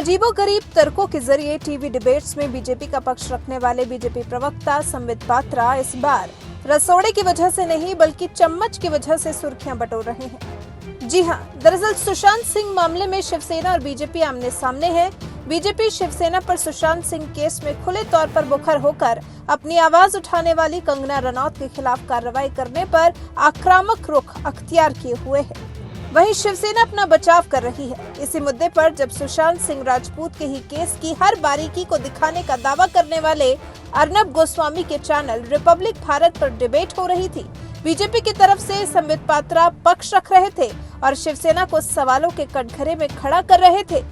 अजीबोगरीब तर्कों के जरिए टीवी डिबेट्स में बीजेपी का पक्ष रखने वाले बीजेपी प्रवक्ता संबित पात्रा इस बार रसोड़े की वजह से नहीं बल्कि चम्मच की वजह से सुर्खियां बटोर रहे हैं। जी हां, दरअसल सुशांत सिंह मामले में शिवसेना और बीजेपी आमने सामने है। बीजेपी शिवसेना पर सुशांत सिंह केस में खुले तौर पर मुखर होकर अपनी आवाज उठाने वाली कंगना रनौत के खिलाफ कार्रवाई करने पर आक्रामक रुख अख्तियार किए हुए है। वहीं शिवसेना अपना बचाव कर रही है। इसी मुद्दे पर जब सुशांत सिंह राजपूत के ही केस की हर बारीकी को दिखाने का दावा करने वाले अर्नब गोस्वामी के चैनल रिपब्लिक भारत पर डिबेट हो रही थी, बीजेपी की तरफ से संबित पात्रा पक्ष रख रहे थे और शिवसेना को सवालों के कटघरे में खड़ा कर रहे थे।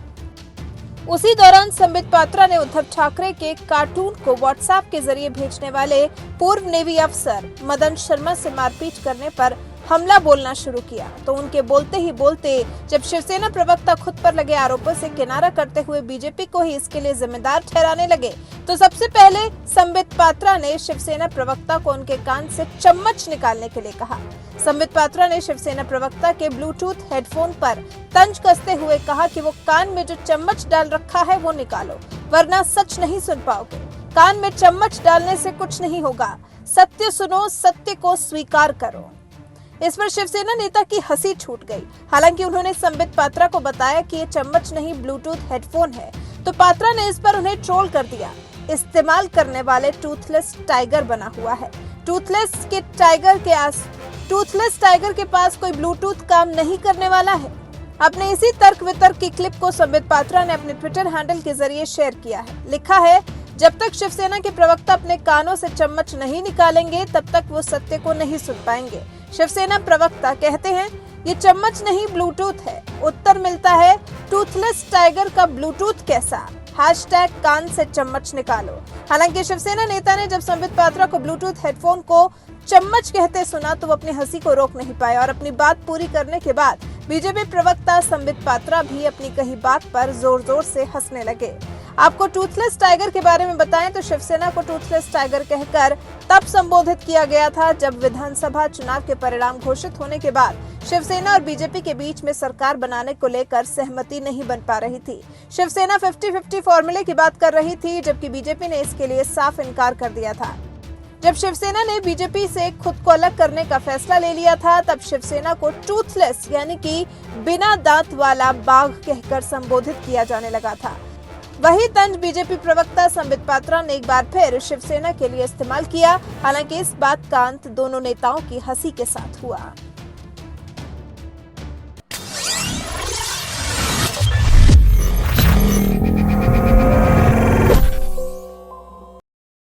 उसी दौरान संबित पात्रा ने उद्धव ठाकरे के कार्टून को व्हाट्सएप के जरिए भेजने वाले पूर्व नेवी अफसर मदन शर्मा से मारपीट करने पर हमला बोलना शुरू किया। तो उनके बोलते ही बोलते जब शिवसेना प्रवक्ता खुद पर लगे आरोपों से किनारा करते हुए बीजेपी को ही इसके लिए जिम्मेदार ठहराने लगे, तो सबसे पहले संबित पात्रा ने शिवसेना प्रवक्ता को उनके कान से चम्मच निकालने के लिए कहा। संबित पात्रा ने शिवसेना प्रवक्ता के ब्लूटूथ हेडफोन पर तंज कसते हुए कहा कि वो कान में जो चम्मच डाल रखा है वो निकालो, वरना सच नहीं सुन पाओगे। कान में चम्मच डालने से कुछ नहीं होगा, सत्य सुनो, सत्य को स्वीकार करो। इस पर शिवसेना नेता की हंसी छूट गई। हालांकि उन्होंने संबित पात्रा को बताया कि ये चम्मच नहीं ब्लूटूथ हेडफोन है, तो पात्रा ने इस पर उन्हें ट्रोल कर दिया। इस्तेमाल करने वाले टूथलेस टाइगर बना हुआ है। टूथलेस टाइगर के पास कोई ब्लूटूथ काम नहीं करने वाला है। अपने इसी तर्क वितर्क की क्लिप को संबित पात्रा ने अपने ट्विटर हैंडल के जरिए शेयर किया है। लिखा है, जब तक शिवसेना के प्रवक्ता अपने कानों से चम्मच नहीं निकालेंगे तब तक वो सत्य को नहीं सुन पाएंगे। शिवसेना प्रवक्ता कहते हैं ये चम्मच नहीं ब्लूटूथ है। उत्तर मिलता है, टूथलेस टाइगर का ब्लूटूथ कैसा? #कान से चम्मच निकालो। हालांकि शिवसेना नेता ने जब संबित पात्रा को ब्लूटूथ हेडफोन को चम्मच कहते सुना तो वो अपनी हंसी को रोक नहीं पाए और अपनी बात पूरी करने के बाद बीजेपी प्रवक्ता संबित पात्रा भी अपनी कही बात पर जोर जोर से हंसने लगे। आपको टूथलेस टाइगर के बारे में बताएं तो शिवसेना को टूथलेस टाइगर कहकर तब संबोधित किया गया था जब विधानसभा चुनाव के परिणाम घोषित होने के बाद शिवसेना और बीजेपी के बीच में सरकार बनाने को लेकर सहमति नहीं बन पा रही थी। शिवसेना 50-50 फॉर्मूले की बात कर रही थी, जबकि बीजेपी ने इसके लिए साफ इनकार कर दिया था। जब शिवसेना ने बीजेपी से खुद को अलग करने का फैसला ले लिया था, तब शिवसेना को टूथलेस यानी कि बिना दांत वाला बाघ कहकर संबोधित किया जाने लगा था। वही तंज बीजेपी प्रवक्ता संबित पात्रा ने एक बार फिर शिवसेना के लिए इस्तेमाल किया। हालांकि इस बात का अंत दोनों नेताओं की हंसी के साथ हुआ।